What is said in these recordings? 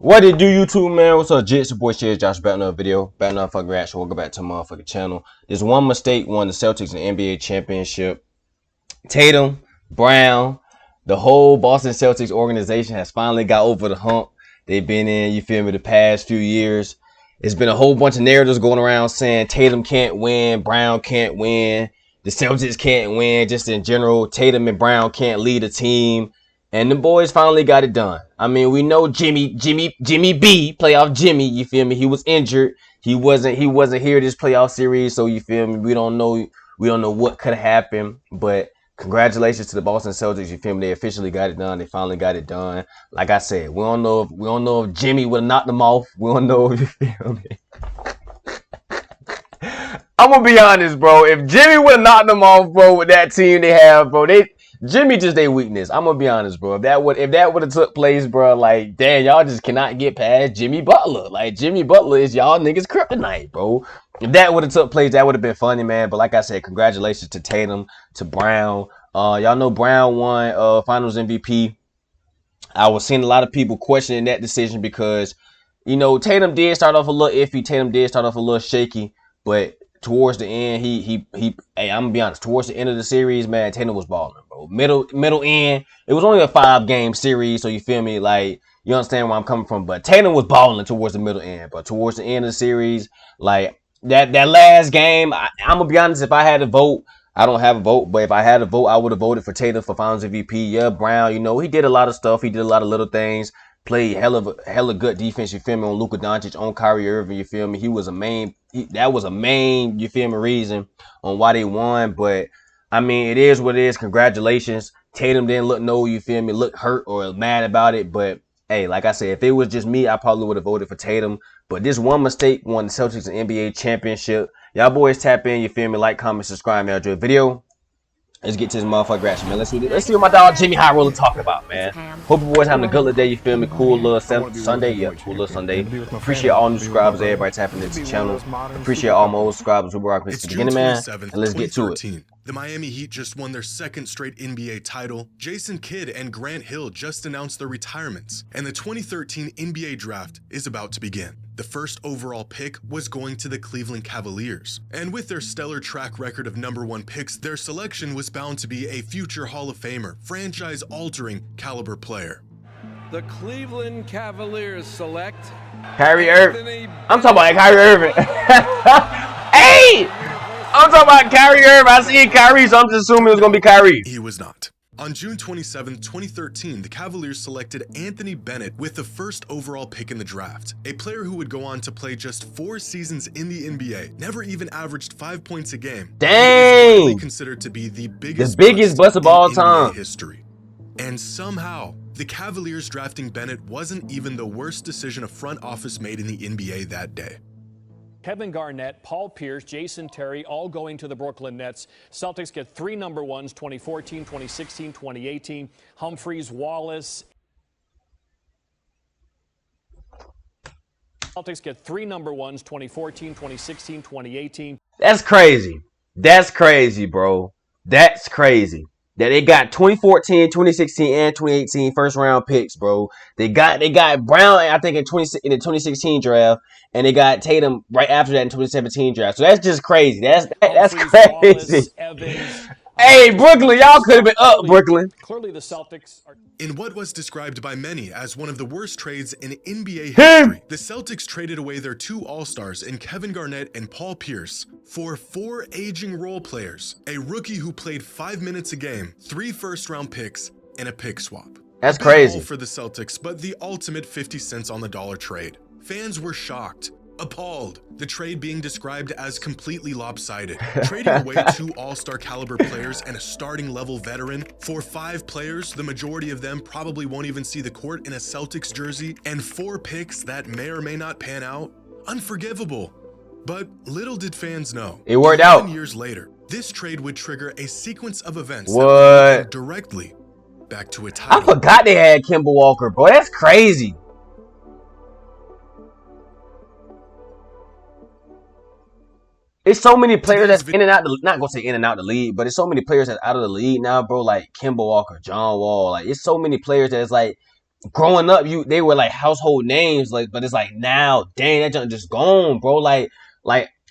What it do, YouTube, man? What's up, Jits? Your boy Shehatesjosh back another video. Back another fucking reaction. Welcome back to my motherfucking channel. This one mistake won the Celtics an NBA championship. Tatum, Brown, the whole Boston Celtics organization has finally got over the hump. They've been in, you feel me, the past few years. It's been a whole bunch of narratives going around saying Tatum can't win, Brown can't win, the Celtics can't win, just in general. Tatum and Brown can't lead a team. And the boys finally got it done. I mean, we know Jimmy B, playoff Jimmy, you feel me? He was injured. He wasn't here this playoff series, so you feel me? We don't know what could have happened, but congratulations to the Boston Celtics, you feel me? They officially got it done. They finally got it done. Like I said, we don't know if Jimmy would have knocked them off. We don't know if you feel me. I'm gonna be honest, bro. If Jimmy would have knocked them off, bro, with that team they have, bro, Jimmy just their weakness. I'm gonna be honest, bro. If that would have took place, bro, like, damn, y'all just cannot get past Jimmy Butler. Like, Jimmy Butler is y'all niggas kryptonite, bro. If that would have took place, that would have been funny, man. But like I said, congratulations to Tatum, to Brown. Y'all know Brown won Finals MVP. I was seeing a lot of people questioning that decision because, you know, Tatum did start off a little iffy. Tatum did start off a little shaky, but towards the end, hey, I'm gonna be honest. Towards the end of the series, man, Tatum was balling, bro. Middle end. It was only a 5-game series, so you feel me? Like, you understand where I'm coming from. But Tatum was balling towards the middle end. But towards the end of the series, like that last game, I'm gonna be honest. If I had to vote, I don't have a vote, but if I had a vote, I would have voted for Tatum for Finals MVP. Yeah, Brown, you know, he did a lot of stuff. He did a lot of little things. Played hella good defense, you feel me, on Luka Doncic, on Kyrie Irving, you feel me. He was a main, that was a main, you feel me, reason on why they won. But I mean, it is what it is. Congratulations. Tatum didn't you feel me, look hurt or mad about it. But hey, like I said, if it was just me, I probably would have voted for Tatum. But this one mistake won the Celtics an NBA championship. Y'all boys tap in, you feel me, like, comment, subscribe, man. Enjoy the video. Let's get to this motherfucker action, man. Let's see what my dog Jimmy High Roller talking about, man. Hope you boys having a good little day, you feel me? Cool little Sunday. Yeah, cool little Sunday. Appreciate all new subscribers, everybody tapping into the channel. Appreciate all my old subscribers who were rocking since the beginning, man. And let's get to it. The Miami Heat just won their second straight NBA title. Jason Kidd and Grant Hill just announced their retirements. And the 2013 NBA draft is about to begin. The first overall pick was going to the Cleveland Cavaliers. And with their stellar track record of #1 picks, their selection was bound to be a future Hall of Famer, franchise-altering caliber player. The Cleveland Cavaliers select Kyrie Irving. I'm talking about Kyrie Irving. Hey! I'm talking about Kyrie Irving. I see Kyrie, so I'm just assuming it was going to be Kyrie. He was not. On June 27, 2013, the Cavaliers selected Anthony Bennett with the first overall pick in the draft, a player who would go on to play just 4 seasons in the NBA, never even averaged 5 points a game. Dang! He is considered to be the biggest bust of all time in NBA history. And somehow, the Cavaliers drafting Bennett wasn't even the worst decision a front office made in the NBA that day. Kevin Garnett, Paul Pierce, Jason Terry, all going to the Brooklyn Nets. Celtics get 3 number ones, 2014, 2016, 2018. Humphreys, Wallace. Celtics get 3 number ones, 2014, 2016, 2018. That's crazy. That's crazy, bro. That's crazy. That they got 2014, 2016, and 2018 first round picks, bro. They got Brown, I think, in the 2016 draft, and they got Tatum right after that in 2017 draft. So that's just crazy. That's crazy. Hey, Brooklyn, y'all could have been up, Brooklyn. Clearly, the Celtics are. In what was described by many as one of the worst trades in NBA history, the Celtics traded away their 2 All-Stars in Kevin Garnett and Paul Pierce for 4 aging role players, a rookie who played 5 minutes a game, 3 first-round picks, and a pick swap. That's crazy for the Celtics, but the ultimate 50 cents on the dollar trade. Fans were shocked, appalled, the trade being described as completely lopsided. Trading away 2 all-star caliber players and a starting level veteran for 5 players, the majority of them probably won't even see the court in a Celtics jersey, and 4 picks that may or may not pan out. Unforgivable. But little did fans know, it worked out. 7 years later, this trade would trigger a sequence of events that would lead directly back to a title. I forgot they had Kemba Walker, bro. That's crazy. It's so many players that's in and out, not gonna say in and out the league, but it's so many players that's out of the league now, bro. Like Kemba Walker, John Wall. Like, it's so many players that's like growing up, they were like household names, like, but it's like now, dang, that junk just gone, bro. Like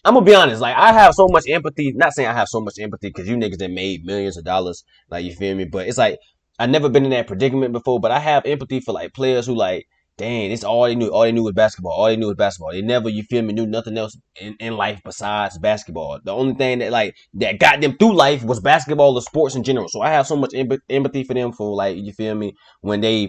I'm gonna be honest, like I have so much empathy. Not saying I have so much empathy because you niggas that made millions of dollars, like you feel me. But it's like I never been in that predicament before. But I have empathy for like players who like, dang, it's all they knew. All they knew was basketball. All they knew was basketball. They never, you feel me, knew nothing else in life besides basketball. The only thing that like that got them through life was basketball or sports in general. So I have so much empathy for them for like, you feel me, when they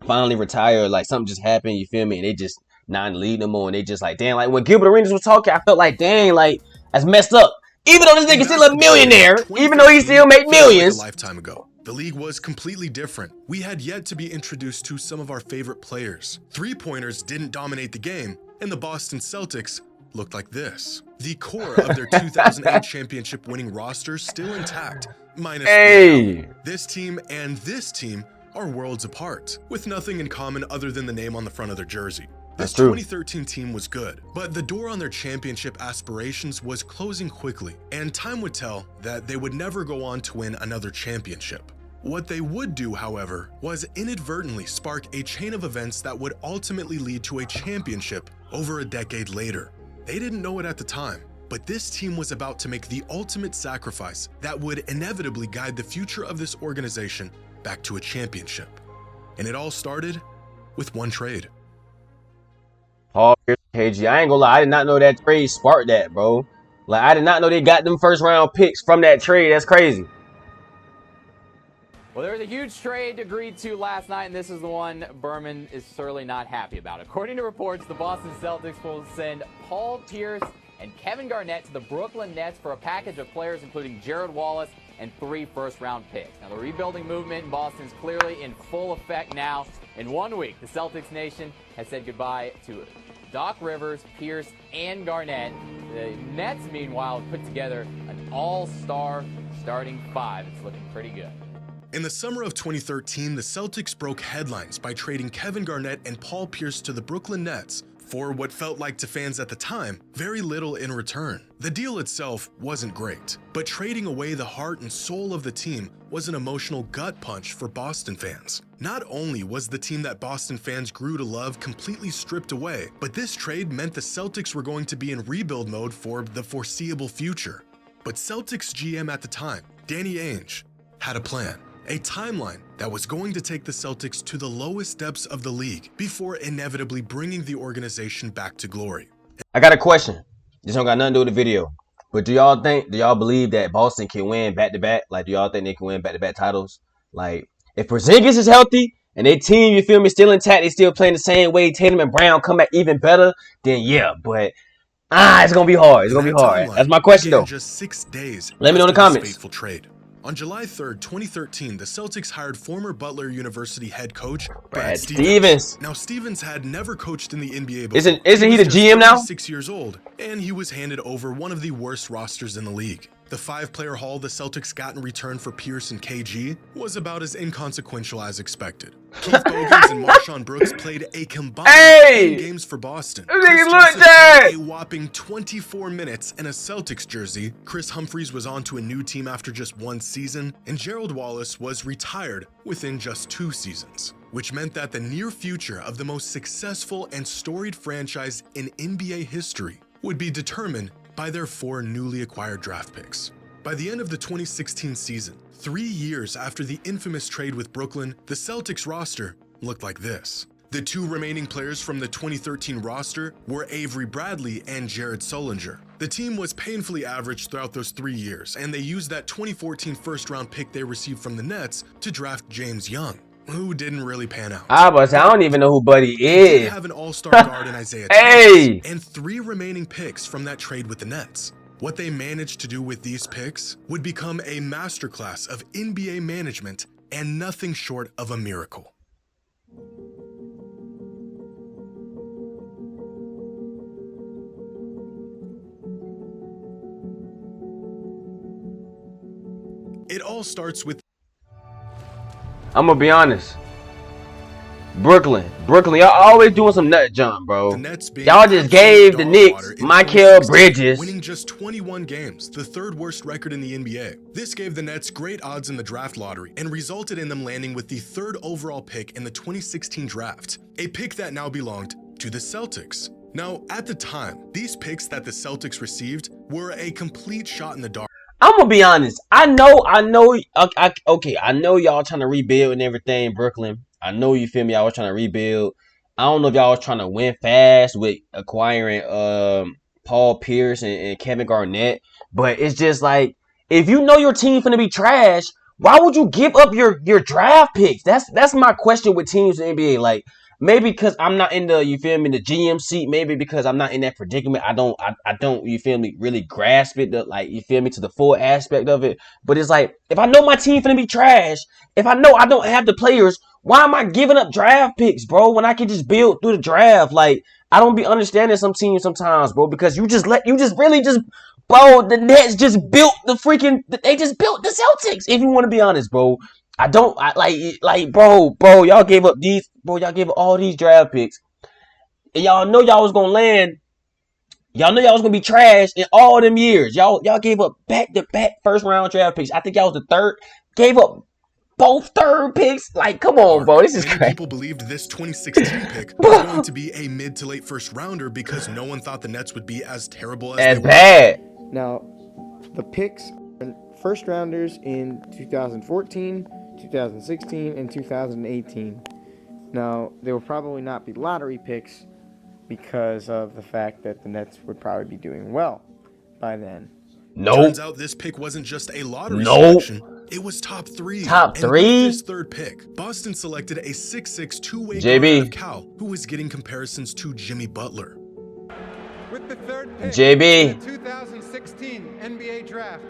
finally retire, like something just happened, you feel me, and they just not in the league no more, and they just like, damn, like when Gilbert Arenas was talking, I felt like, dang, like that's messed up. Even though this nigga still a millionaire, even though he still make millions. Like a lifetime ago. The league was completely different. We had yet to be introduced to some of our favorite players. Three-pointers didn't dominate the game, and the Boston Celtics looked like this. The core of their 2008 championship winning roster still intact, minus this team and this team are worlds apart, with nothing in common other than the name on the front of their jersey. This 2013 team was good, but the door on their championship aspirations was closing quickly, and time would tell that they would never go on to win another championship. What they would do, however, was inadvertently spark a chain of events that would ultimately lead to a championship over a decade later. They didn't know it at the time, but this team was about to make the ultimate sacrifice that would inevitably guide the future of this organization back to a championship. And it all started with one trade. Paul Pierce, KG. I ain't gonna lie, I did not know that trade sparked that, bro. Like I did not know they got them first round picks from that trade. That's crazy. Well, there was a huge trade agreed to last night, and this is the one Berman is certainly not happy about. According to reports, the Boston Celtics will send Paul Pierce and Kevin Garnett to the Brooklyn Nets for a package of players including Jared Wallace and 3 first-round picks. Now, the rebuilding movement in Boston is clearly in full effect now. In 1 week, the Celtics nation has said goodbye to Doc Rivers, Pierce, and Garnett. The Nets, meanwhile, have put together an all-star starting 5. It's looking pretty good. In the summer of 2013, the Celtics broke headlines by trading Kevin Garnett and Paul Pierce to the Brooklyn Nets for what felt like to fans at the time, very little in return. The deal itself wasn't great, but trading away the heart and soul of the team was an emotional gut punch for Boston fans. Not only was the team that Boston fans grew to love completely stripped away, but this trade meant the Celtics were going to be in rebuild mode for the foreseeable future. But Celtics GM at the time, Danny Ainge, had a plan. A timeline that was going to take the Celtics to the lowest depths of the league before inevitably bringing the organization back to glory. I got a question. This don't got nothing to do with the video. But do y'all believe that Boston can win back-to-back? Like, do y'all think they can win back-to-back titles? Like, if Porzingis is healthy and their team, you feel me, still intact, they still playing the same way, Tatum and Brown come back even better, then yeah. But, it's going to be hard. It's going to be hard. That's my question, though. Just 6 days Let me know in the comments. Fateful trade. On July 3rd, 2013, the Celtics hired former Butler University head coach Brad Stevens. Now, Stevens had never coached in the NBA before. Isn't he the GM now? 6 years old, and he was handed over one of the worst rosters in the league. The 5-player haul the Celtics got in return for Pierce and KG was about as inconsequential as expected. Keith Bogans and Marshawn Brooks played a combined 10 games for Boston. A whopping 24 minutes in a Celtics jersey. Chris Humphries was on to a new team after just 1 season, and Gerald Wallace was retired within just 2 seasons, which meant that the near future of the most successful and storied franchise in NBA history would be determined by their 4 newly acquired draft picks. By the end of the 2016 season, 3 years after the infamous trade with Brooklyn, the Celtics roster looked like this. The 2 remaining players from the 2013 roster were Avery Bradley and Jared Sullinger. The team was painfully average throughout those 3 years, and they used that 2014 first-round pick they received from the Nets to draft James Young, who didn't really pan out. I don't even know who Buddy is. They did have an all-star guard in Isaiah Thomas, and 3 remaining picks from that trade with the Nets. What they managed to do with these picks would become a masterclass of NBA management and nothing short of a miracle. It all starts with... I'm gonna be honest. Brooklyn, y'all always doing some nut jump, bro. The Nets being Y'all just gave the dog Knicks water in Michael 2016, Bridges. winning just 21 games, the third worst record in the NBA. This gave the Nets great odds in the draft lottery and resulted in them landing with the third overall pick in the 2016 draft, a pick that now belonged to the Celtics. Now, at the time, these picks that the Celtics received were a complete shot in the dark. I'm gonna be honest. I know. Okay, I know y'all trying to rebuild and everything, Brooklyn. I know you feel me. Y'all was trying to rebuild. I don't know if y'all was trying to win fast with acquiring Paul Pierce and Kevin Garnett, but it's just like if you know your team finna be trash, why would you give up your draft picks? That's my question with teams in the NBA. Like maybe because I'm not in the you feel me the GM seat. Maybe because I'm not in that predicament. I don't you feel me really grasp it. Like you feel me to the full aspect of it. But it's like if I know my team finna be trash, if I know I don't have the players, why am I giving up draft picks, bro? When I can just build through the draft. Like I don't be understanding some teams sometimes, bro. Because you just really just. Bro, the Nets just built they just built the Celtics. If you want to be honest, bro, bro, y'all gave up all these draft picks, and y'all know y'all was gonna land. Y'all know y'all was gonna be trash in all them years. Y'all gave up back-to-back first-round draft picks. I think y'all was the third. Gave up both third picks. Like, come on, bro, this is Many crazy. people believed this 2016 pick was going to be a mid to late first rounder because no one thought the Nets would be as terrible as they were. Bad. Now, the picks are first rounders in 2014, 2016, and 2018. Now, they will probably not be lottery picks because of the fact that the Nets would probably be doing well by then. Nope. Turns out this pick wasn't just a lottery selection, it was top three. Top And with three? this third pick, Boston selected a 6'6" two-way guard JB. out of Cal, who was getting comparisons to Jimmy Butler. With the third pick JB. in the 2016 NBA Draft,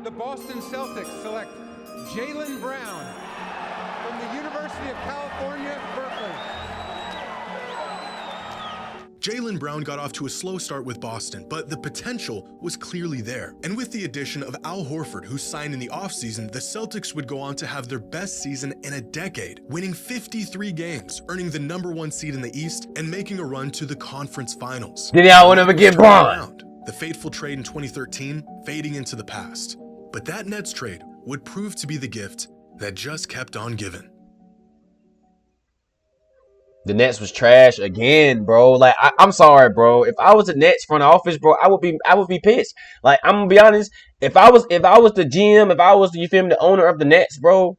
the Boston Celtics select Jaylen Brown from the University of California, Berkeley. Jaylen Brown got off to a slow start with Boston, but the potential was clearly there. And with the addition of Al Horford, who signed in the offseason, the Celtics would go on to have their best season in a decade, winning 53 games, earning the #1 seed in the East, and making a run to the conference finals. Did y'all want to get Braun? The fateful trade in 2013 fading into the past. But that Nets trade would prove to be the gift that just kept on giving. The Nets was trash again, bro. Like I'm sorry, bro. If I was the Nets front office, bro, I would be pissed. Like I'm gonna be honest. If I was the GM, if I was you feel me the owner of the Nets, bro,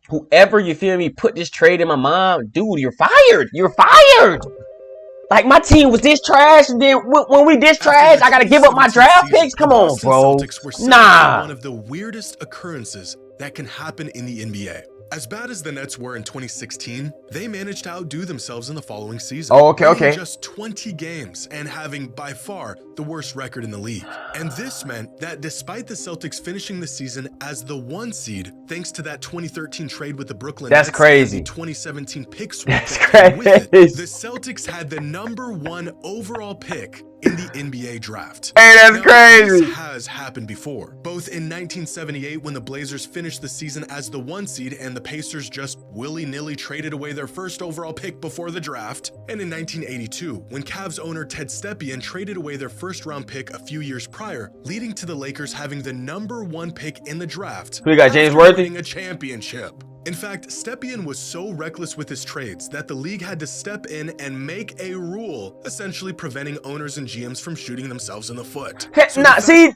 whoever you feel me put this trade in my mind, dude, you're fired. You're fired. Like my team was this trash, and then when we this trash, I gotta give up my draft picks. Come on, bro. Nah. One of the weirdest occurrences that can happen in the NBA. As bad as the Nets were in 2016, they managed to outdo themselves in the following season. Oh, okay. Winning just 20 games and having by far the worst record in the league. And this meant that despite the Celtics finishing the season as the 1 seed, thanks to that 2013 trade with the Brooklyn That's Nets crazy. and the 2017 pick swap That's that came with it, crazy. the Celtics had the #1 overall pick in the NBA draft. Hey, that's crazy. This has happened before, both in 1978 when the Blazers finished the season as the 1 seed and the Pacers just willy-nilly traded away their first overall pick before the draft, and in 1982 when Cavs owner Ted Stepien traded away their first-round pick a few years prior, leading to the Lakers having the #1 pick in the draft. Who you got, James after Worthy? winning a championship. In fact, Stepien was so reckless with his trades that the league had to step in and make a rule, essentially preventing owners and GMs from shooting themselves in the foot. See,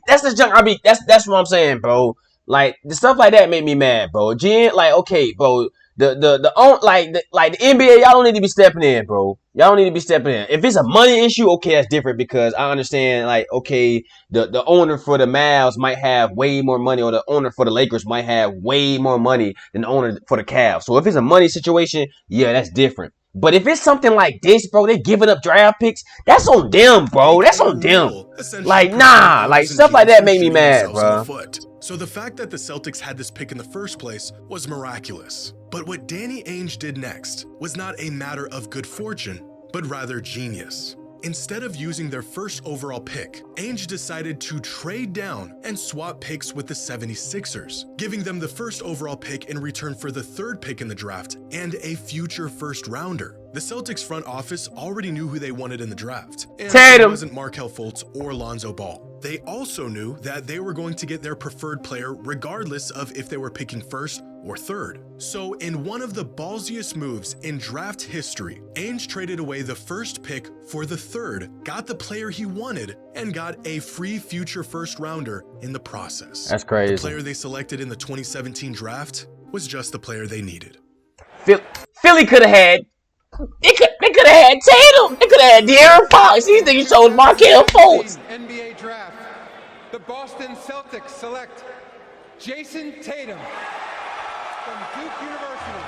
that's the junk. That's what I'm saying, bro. Like the stuff like that made me mad, bro. Like, okay, bro. The NBA, y'all don't need to be stepping in, bro. Y'all don't need to be stepping in. If it's a money issue, okay, that's different because I understand, like, okay, the owner for the Mavs might have way more money, or the owner for the Lakers might have way more money than the owner for the Cavs. So if it's a money situation, yeah, that's different. But if it's something like this, bro, they giving up draft picks, that's on them, bro. That's on them. Like, nah, like stuff like that make me mad, bro. So the fact that the Celtics had this pick in the first place was miraculous. But what Danny Ainge did next was not a matter of good fortune, but rather genius. Instead of using their first overall pick, Ainge decided to trade down and swap picks with the 76ers, giving them the first overall pick in return for the third pick in the draft and a future first rounder. The Celtics front office already knew who they wanted in the draft, and it wasn't Markelle Fultz or Lonzo Ball. They also knew that they were going to get their preferred player regardless of if they were picking first or third. So in one of the ballsiest moves in draft history, Ainge traded away the first pick for the third, got the player he wanted, and got a free future first rounder in the process. That's crazy. The player they selected in the 2017 draft was just the player they needed. Philly could have had. They could have had Tatum. They could have had De'Aaron Fox. These niggas chose Markelle Fultz. NBA draft. The Boston Celtics select Jason Tatum from Duke University.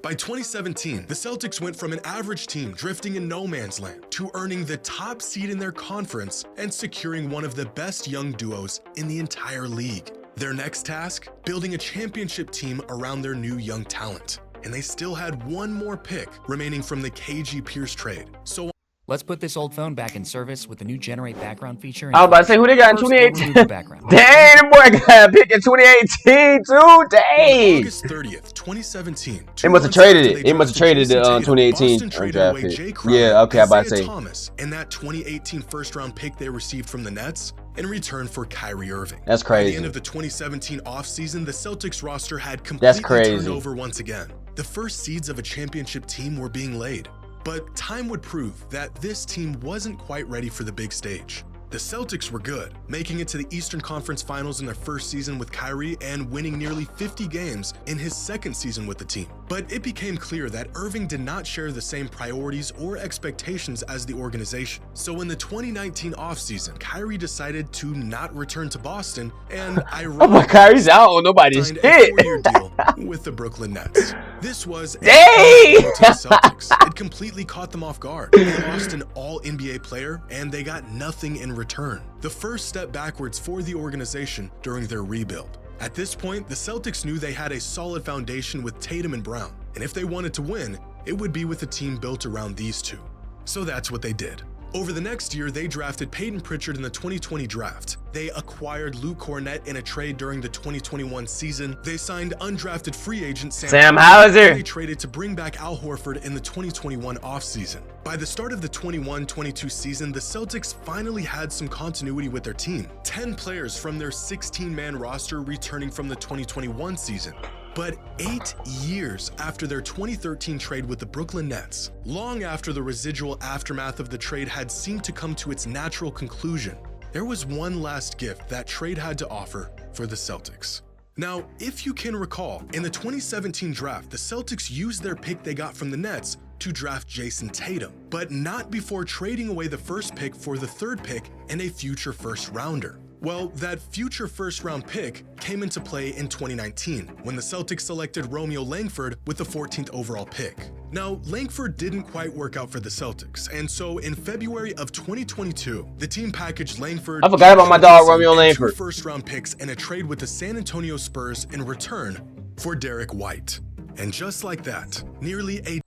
By 2017, the Celtics went from an average team drifting in no man's land to earning the top seed in their conference and securing one of the best young duos in the entire league. Their next task? Building a championship team around their new young talent. And they still had one more pick remaining from the KG Pierce trade. So let's put this old phone back in service with the new Generate Background feature. I was about to say, who they got in First, we'll remove 2018? the background. Dang, the boy got a pick in 2018 too. on Dang. August 30th, 2017, They must have traded it. They must have traded the 2018 draft pick. Yeah, okay, I'm about to say. Thomas and that 2018 first-round pick they received from the Nets in return for Kyrie Irving. That's By the crazy. end of the 2017 offseason, the Celtics roster had completely turned over once again. The first seeds of a championship team were being laid. But time would prove that this team wasn't quite ready for the big stage. The Celtics were good, making it to the Eastern Conference Finals in their first season with Kyrie and winning nearly 50 games in his second season with the team. But it became clear that Irving did not share the same priorities or expectations as the organization. So in the 2019 offseason, Kyrie decided to not return to Boston and Oh my God, he's out on nobody's signed a shit. 4-year deal with the Brooklyn Nets. This was a Dang! blow to the Celtics. It completely caught them off guard. They lost an all-NBA player and they got nothing in return. The first step backwards for the organization during their rebuild. At this point, the Celtics knew they had a solid foundation with Tatum and Brown, and if they wanted to win, it would be with a team built around these two. So that's what they did. Over the next year, they drafted Peyton Pritchard in the 2020 draft. They acquired Luke Cornett in a trade during the 2021 season. They signed undrafted free agent Sam Hauser. They traded to bring back Al Horford in the 2021 offseason. By the start of the 21-22 season, the Celtics finally had some continuity with their team. 10 players from their 16-man roster returning from the 2021 season. But 8 years after their 2013 trade with the Brooklyn Nets, long after the residual aftermath of the trade had seemed to come to its natural conclusion, there was one last gift that trade had to offer for the Celtics. Now, if you can recall, in the 2017 draft, the Celtics used their pick they got from the Nets to draft Jason Tatum, but not before trading away the first pick for the third pick and a future first rounder. Well, that future first-round pick came into play in 2019 when the Celtics selected Romeo Langford with the 14th overall pick. Now, Langford didn't quite work out for the Celtics, and so in February of 2022, the team packaged Langford. I forgot about my dog, Romeo and Langford. 2 first-round picks and a trade with the San Antonio Spurs in return for Derek White. And just like that, nearly a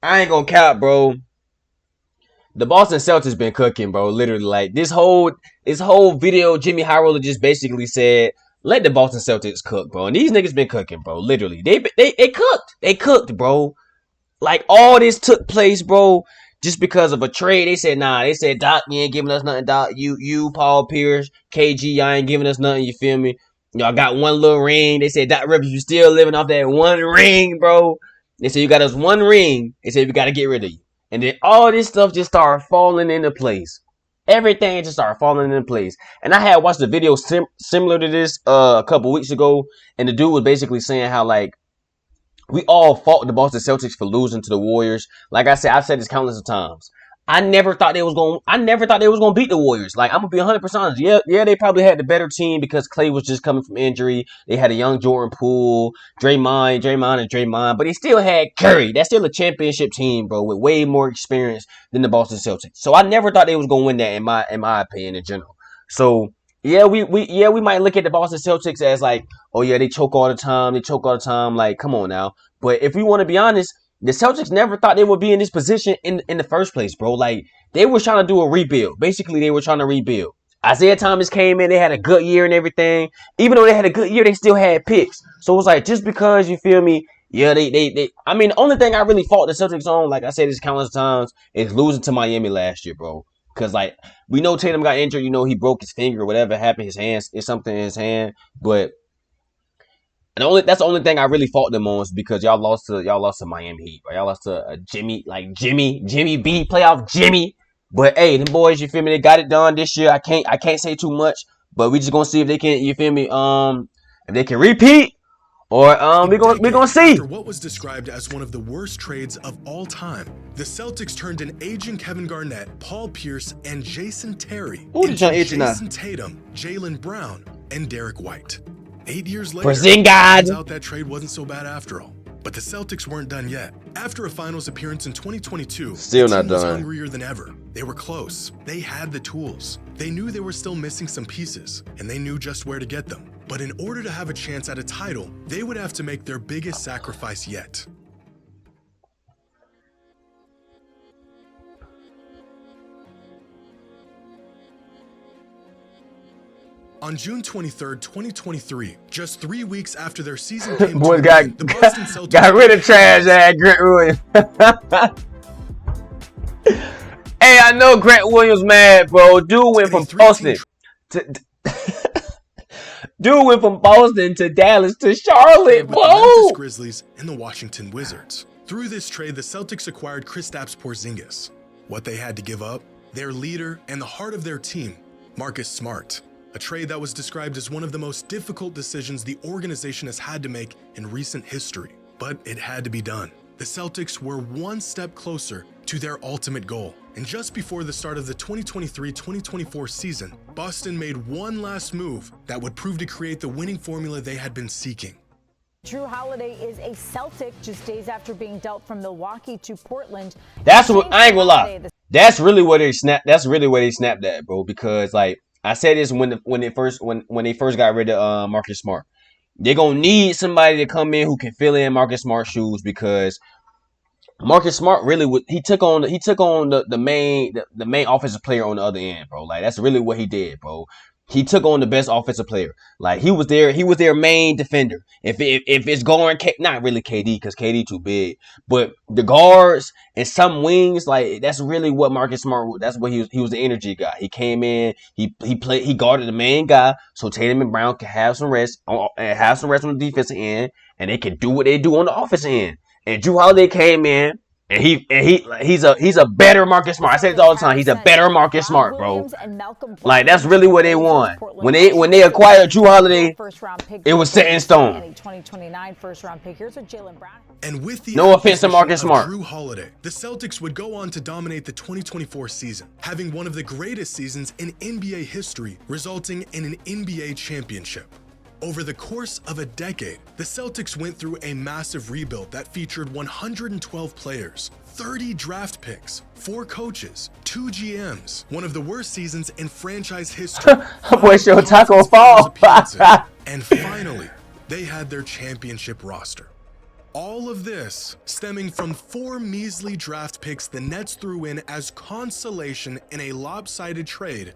I ain't gonna cap, bro. The Boston Celtics been cooking, bro. Literally, like this whole video, Jimmy High Roller just basically said, "Let the Boston Celtics cook, bro." And these niggas been cooking, bro. Literally, they cooked. They cooked, bro. Like all this took place, bro, just because of a trade. They said, nah. They said, Doc, you ain't giving us nothing, Doc. You, Paul Pierce, KG, y'all ain't giving us nothing. You feel me? Y'all got one little ring. They said, Doc Rivers, you still living off that one ring, bro. They said you got us one ring. They said we got to get rid of you. And then all this stuff just started falling into place. Everything just started falling into place. And I had watched a video similar to this a couple weeks ago. And the dude was basically saying how, like, we all fought the Boston Celtics for losing to the Warriors. Like I said, I've said this countless of times. I never thought they was gonna beat the Warriors. Like, I'm gonna be 100% honest. Yeah, they probably had the better team because Klay was just coming from injury. They had a young Jordan Poole, Draymond, but they still had Curry. That's still a championship team, bro, with way more experience than the Boston Celtics. So I never thought they was gonna win that in my opinion in general. So yeah, we might look at the Boston Celtics as like, oh yeah, they choke all the time. Like, come on now. But if we want to be honest, the Celtics never thought they would be in this position in the first place, bro. Like, they were trying to do a rebuild. Basically, they were trying to rebuild. Isaiah Thomas came in, they had a good year and everything. Even though they had a good year, they still had picks. So it was like, just because, you feel me, yeah, they I mean, the only thing I really fought the Celtics on, like I said this countless times, is losing to Miami last year, bro. Because, like, we know Tatum got injured, you know, he broke his finger or whatever happened, his hands, it's something in his hand. But that's the only thing I really fought them on, is because y'all lost to Miami Heat, right? Y'all lost to Jimmy B, playoff Jimmy. But hey, them boys, you feel me? They got it done this year. I can't say too much, but we just gonna see if they can, you feel me? If they can repeat, or we gonna see. After what was described as one of the worst trades of all time, the Celtics turned an aging Kevin Garnett, Paul Pierce, and Jason Terry into Jason Tatum, Jaylen Brown, and Derek White. 8 years later, it turns out that trade wasn't so bad after all. But the Celtics weren't done yet. After a finals appearance in 2022, still the not team was done. hungrier than ever. They were close. They had the tools. They knew they were still missing some pieces, and they knew just where to get them. But in order to have a chance at a title, they would have to make their biggest sacrifice yet. On June 23rd, 2023, just 3 weeks after their season came to an end, the Boston Celtics got rid of trash ass Grant Williams. Hey, I know Grant Williams mad, bro. Dude went from Boston to Dallas to Charlotte, bro. The Memphis Grizzlies and the Washington Wizards. Through this trade, the Celtics acquired Kristaps Porzingis. What they had to give up? Their leader and the heart of their team, Marcus Smart. A trade that was described as one of the most difficult decisions the organization has had to make in recent history. But it had to be done. The Celtics were one step closer to their ultimate goal. And just before the start of the 2023-2024 season, Boston made one last move that would prove to create the winning formula they had been seeking. Jrue Holiday is a Celtic just days after being dealt from Milwaukee to Portland. That's what I ain't gonna lie. That's really where they snapped. That's really where they snapped at, bro. Because like I said this when they first got rid of Marcus Smart. They're gonna need somebody to come in who can fill in Marcus Smart's shoes, because Marcus Smart really he took on the main offensive player on the other end, bro. Like, that's really what he did, bro. He took on the best offensive player. Like, he was their main defender. If it's going, not really KD, because KD too big, but the guards and some wings, like, that's really what Marcus Smart. That's what he was the energy guy. He came in, he guarded the main guy, so Tatum and Brown can have some rest on the defensive end, and they can do what they do on the offensive end. And Jrue Holiday came in. And he's a better Marcus Smart. I say it all the time. He's a better Marcus Smart, bro. Like, that's really what they want. When they acquired Jrue Holiday, it was set in stone. 2029 first-round pick. Here's what Jaylen Brown. And with the no offense to Marcus Smart, Jrue Holiday, the Celtics would go on to dominate the 2024 season, having one of the greatest seasons in NBA history, resulting in an NBA championship. Over the course of a decade, the Celtics went through a massive rebuild that featured 112 players, 30 draft picks, 4 coaches, 2 GMs, one of the worst seasons in franchise history. Where's your taco fall? And finally, they had their championship roster. All of this stemming from 4 measly draft picks the Nets threw in as consolation in a lopsided trade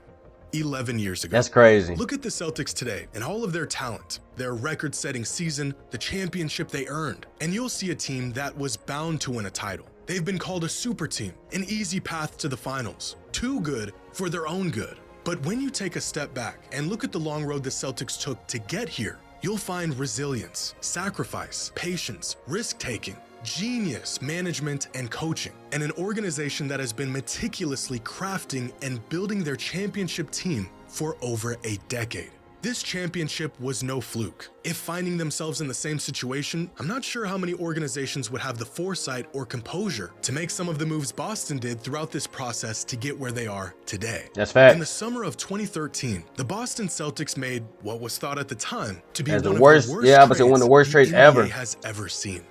11 years ago. That's crazy. Look at the Celtics today and all of their talent, their record-setting season, the championship they earned, and you'll see a team that was bound to win a title. They've been called a super team, an easy path to the finals, too good for their own good. But when you take a step back and look at the long road the Celtics took to get here, you'll find resilience, sacrifice, patience, risk-taking, genius management and coaching, and an organization that has been meticulously crafting and building their championship team for over a decade. This championship was no fluke. If finding themselves in the same situation, I'm not sure how many organizations would have the foresight or composure to make some of the moves Boston did throughout this process to get where they are today. That's fact. In the summer of 2013, the Boston Celtics made what was thought at the time to be one one of the worst trades ever has ever seen.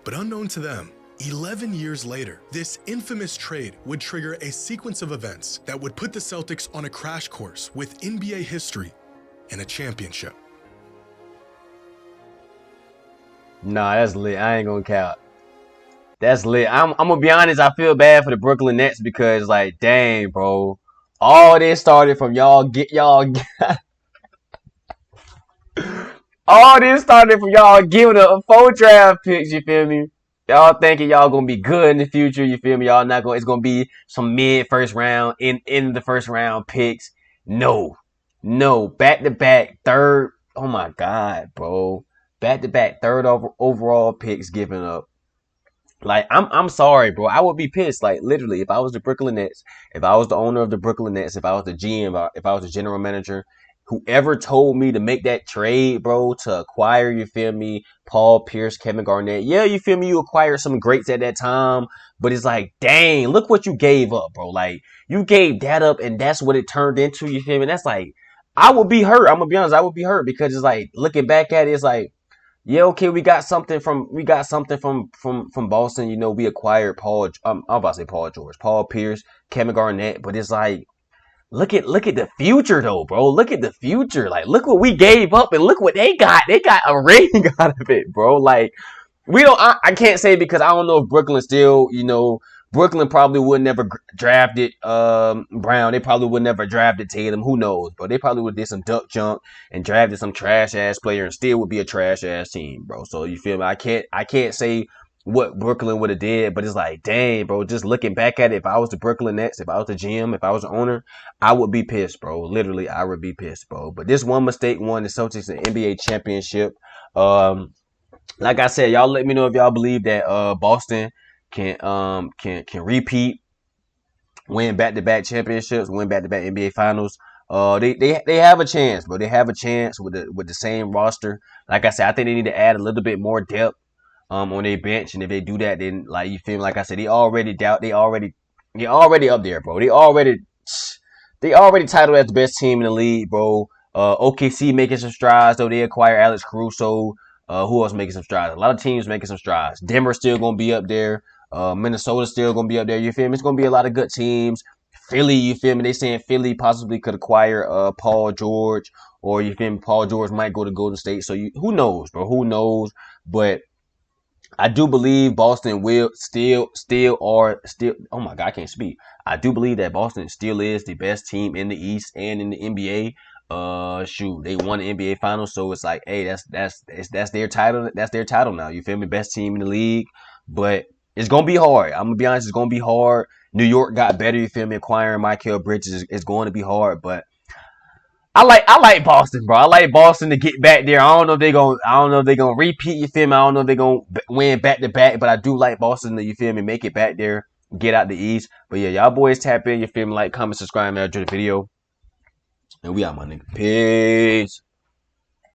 But unknown to them, 11 years later, this infamous trade would trigger a sequence of events that would put the Celtics on a crash course with NBA history and a championship. Nah, that's lit. I ain't gonna count. That's lit. I'm gonna be honest. I feel bad for the Brooklyn Nets because, like, dang, bro, all this started from all this started from y'all giving up 4 draft picks. You feel me? Y'all thinking y'all gonna be good in the future. You feel me? Y'all not going. It's gonna be some mid first round in the first round picks. No, no, back to back third. Oh my god, bro, back to back third overall picks given up. Like, I'm sorry, bro. I would be pissed. Like, literally, if I was the Brooklyn Nets, if I was the owner of the Brooklyn Nets, if I was the GM, if I was the general manager, whoever told me to make that trade, bro, to acquire, you feel me, Paul Pierce, Kevin Garnett. Yeah, you feel me, you acquired some greats at that time, but it's like, dang, look what you gave up, bro. Like, you gave that up, and that's what it turned into, you feel me? That's like, I would be hurt. I'm gonna be honest, I would be hurt because it's like, looking back at it, it's like, yeah, okay, we got something from Boston. You know, we acquired I'm about to say Paul George, Paul Pierce, Kevin Garnett, but it's like, look at the future though, bro. Look at the future. Like, look what we gave up and look what they got. They got a ring out of it, bro. Like, we don't. I can't say because I don't know if Brooklyn still, Brooklyn probably would never drafted Brown. They probably would never drafted Tatum. Who knows? But they probably would did some duck junk and drafted some trash ass player and still would be a trash ass team, bro. So you feel me? I can't say what Brooklyn would have did, but it's like, dang, bro. Just looking back at it, if I was the Brooklyn Nets, if I was the GM, if I was the owner, I would be pissed, bro. Literally, I would be pissed, bro. But this one mistake won the Celtics an NBA championship. Like I said, y'all let me know if y'all believe that Boston can repeat, win back-to-back championships, win back-to-back NBA finals. They have a chance, bro. They have a chance with the same roster. Like I said, I think they need to add a little bit more depth on their bench, and if they do that, then, like, you feel me? Like I said, they already up there, bro. They already titled as the best team in the league, bro. OKC making some strides, though. They acquire Alex Caruso. Who else making some strides? A lot of teams making some strides. Denver's still gonna be up there. Minnesota's still gonna be up there. You feel me? It's gonna be a lot of good teams. Philly, you feel me? They saying Philly possibly could acquire Paul George, or you feel me? Paul George might go to Golden State. So who knows, bro? Who knows? But I do believe Boston will still. Oh my God, I can't speak. I do believe that Boston still is the best team in the East and in the NBA. Shoot, they won the NBA Finals, so it's like, hey, that's their title. That's their title now. You feel me? Best team in the league, but it's gonna be hard. I'm gonna be honest. It's gonna be hard. New York got better. You feel me? Acquiring Michael Bridges is going to be hard, but I like Boston, bro. I like Boston to get back there. I don't know if they're gonna repeat, you feel me? I don't know if they're gonna win back to back, but I do like Boston to, you feel me, make it back there, get out the East. But yeah, y'all boys tap in, you feel me, like, comment, subscribe, man, enjoy the video. And we out, my nigga. Peace.